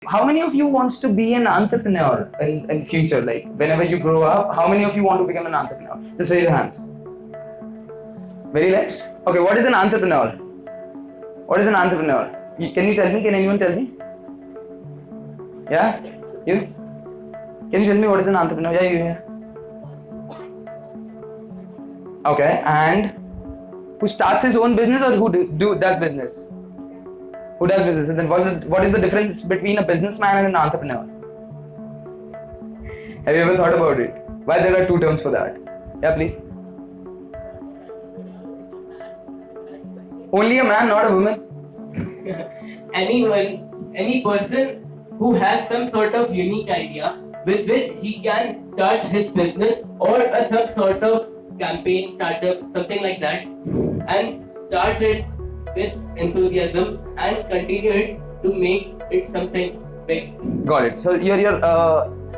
how many of you wants to be an entrepreneur in future? Like whenever you grow up, how many of you want to become an entrepreneur? Just raise your hands. Very less? Okay, what is an entrepreneur? What is an entrepreneur? Can you tell me? Can anyone tell me? Yeah? You? Can you tell me what is an entrepreneur? Yeah, you here. Okay, and who starts his own business or who does business? Who does business? And then what is the difference between a businessman and an entrepreneur? Have you ever thought about it? Why there are two terms for that? Yeah, please. Only a man, not a woman. Any person who has some sort of unique idea with which he can start his business or some sort of campaign, startup, something like that, and start it with enthusiasm and continue it to make it something big. Got it. So you're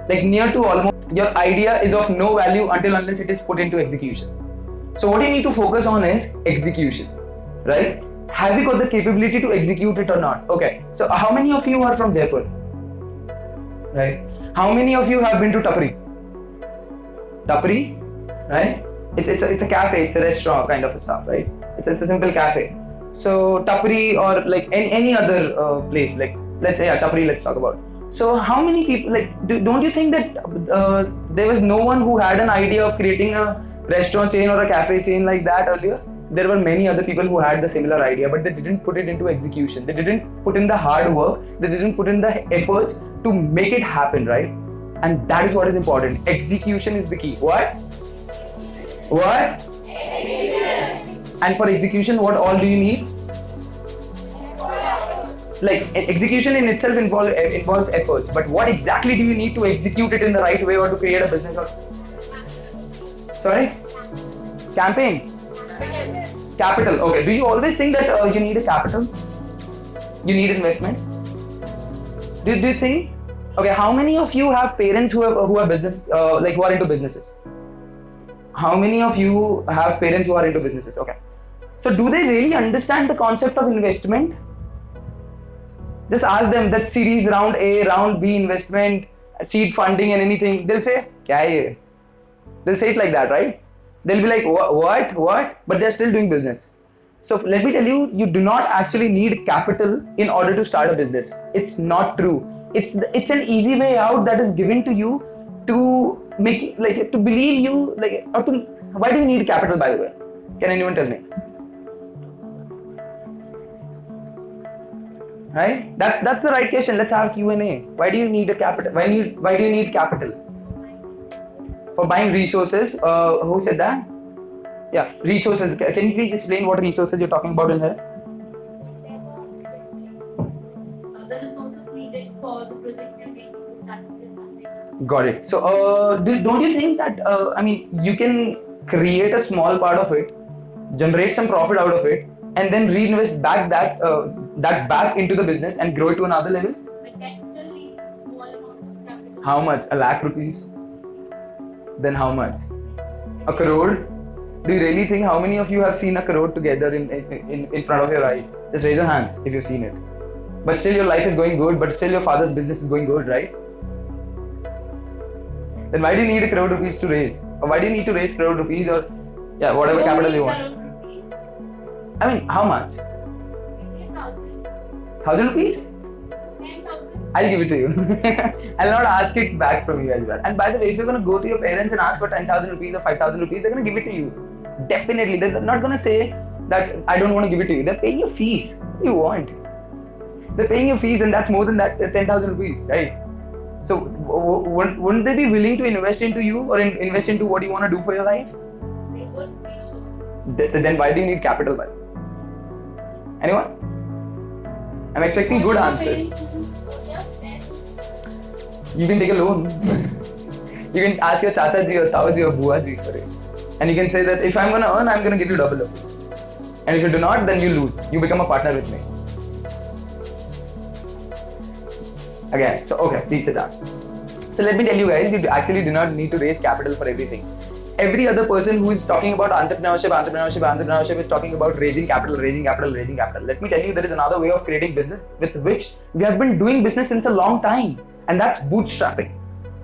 like near to almost your idea is of no value unless it is put into execution. So what you need to focus on is execution, right? Have you got the capability to execute it or not? Okay. So how many of you are from Jaipur? Right. How many of you have been to Tapri? Tapri, right? It's a cafe, it's a restaurant kind of a stuff, right? It's a simple cafe. So Tapri or like any other place, like let's say Tapri, let's talk about. So how many people, like don't you think that there was no one who had an idea of creating a restaurant chain or a cafe chain like that earlier? There were many other people who had the similar idea, but they didn't put it into execution. They didn't put in the hard work. They didn't put in the efforts to make it happen, right? And that is what is important. Execution is the key. What? Execution. And for execution, what all do you need? Like execution in itself involves efforts, but what exactly do you need to execute it in the right way or to create a business? Or sorry? Campaign? Capital. Okay. Do you always think that you need a capital? You need investment? Do you think? Okay. How many of you have parents who are business like who are into businesses? How many of you have parents who are into businesses? Okay. So do they really understand the concept of investment? Just ask them that series round A, round B investment, seed funding and anything. They'll say, "Kya hai ye?" They'll say it like that, right? They'll be like, what? But they're still doing business. So let me tell you, you do not actually need capital in order to start a business. It's not true. It's an easy way out that is given to you to make like to believe you like or to. Why do you need capital, by the way? Can anyone tell me? Right? That's the right question. Let's have Q&A. Why do you need a capital? Why do you need capital? For buying resources. Who said that? Yeah, resources. Can you please explain what resources you're talking about in here? The resources needed for the project you're making to start this. Got it. So don't you think that you can create a small part of it, generate some profit out of it, and then reinvest back that back into the business and grow it to another level? But that still needs a small amount of capital. How much? 1 lakh rupees? Then how much? 1 crore? Do you really think how many of you have seen 1 crore together in front of your eyes? Just raise your hands if you've seen it. But still your life is going good, but still your father's business is going good, right? Then why do you need 1 crore rupees to raise? Or why do you need to raise 1 crore rupees or whatever capital you want? I mean, how much? 1,000 rupees? 10,000. I'll give it to you. I'll not ask it back from you as well. And by the way, if you're going to go to your parents and ask for 10,000 rupees or 5,000 rupees, they're going to give it to you. Definitely. They're not going to say that I don't want to give it to you. They're paying your fees. What do you want? They're paying your fees and that's more than that 10,000 rupees, right? So wouldn't they be willing to invest into you or invest into what you want to do for your life? They would be sure. Then why do you need capital? By? Anyone? I'm expecting good answers. You can take a loan. You can ask your Chacha ji or Tao ji or Bua ji for it. And you can say that if I'm going to earn, I'm going to give you double of it. And if you do not, then you lose. You become a partner with me. Again, so okay, please sit down. So let me tell you guys, you actually do not need to raise capital for everything. every other person who is talking about entrepreneurship is talking about raising capital. Let me tell you, there is another way of creating business with which we have been doing business since a long time, and that's bootstrapping,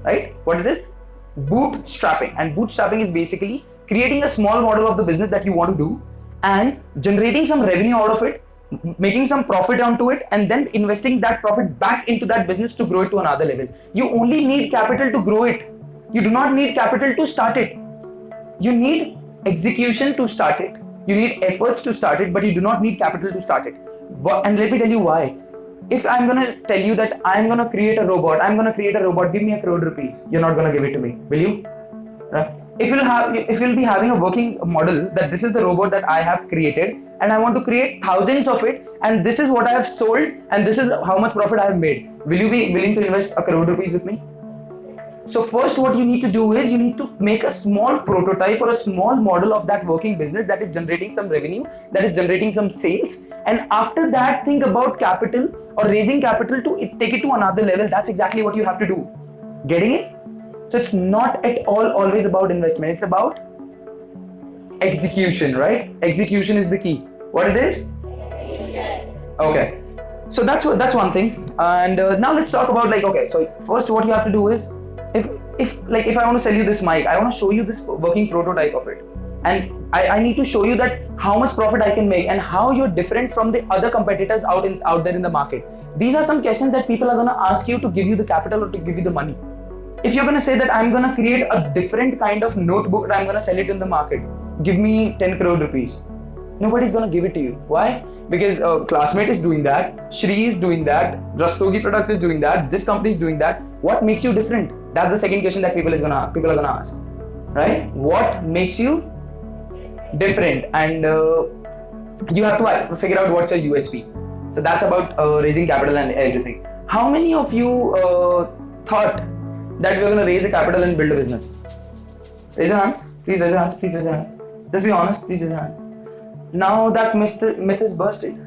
right? What it is? Bootstrapping. And bootstrapping is basically creating a small model of the business that you want to do and generating some revenue out of it, making some profit onto it, and then investing that profit back into that business to grow it to another level. You only need capital to grow it. You do not need capital to start it. You need execution to start it. You need efforts to start it, but you do not need capital to start it. And let me tell you why. If I'm gonna tell you that I'm gonna create a robot, give me 1 crore rupees, you're not gonna give it to me, will you? If you'll be having a working model that this is the robot that I have created and I want to create thousands of it and this is what I have sold and this is how much profit I have made, will you be willing to invest 1 crore rupees with me? So first what you need to do is you need to make a small prototype or a small model of that working business that is generating some revenue, that is generating some sales, and after that think about capital or raising capital to take it to another level. That's exactly what you have to do. Getting it? So it's not at all always about investment, it's about execution, right? Execution is the key. What it is? Okay. So that's one thing. And now let's talk about so first what you have to do is if I want to sell you this mic, I want to show you this working prototype of it, and I need to show you that how much profit I can make and how you're different from the other competitors out there in the market. These are some questions that people are going to ask you to give you the capital or to give you the money. If you're going to say that I'm going to create a different kind of notebook and I'm going to sell it in the market, give me 10 crore rupees. Nobody's going to give it to you. Why? Because Classmate is doing that, Shri is doing that, Rastogi Products is doing that, this company is doing that. What makes you different? That's the second question that people are gonna ask, right? What makes you different? And you have to figure out what's your USP. So that's about raising capital and everything. How many of you thought that we're gonna raise a capital and build a business? Raise your hands. Please raise your hands. Just be honest. Please raise your hands. Now that myth is busted.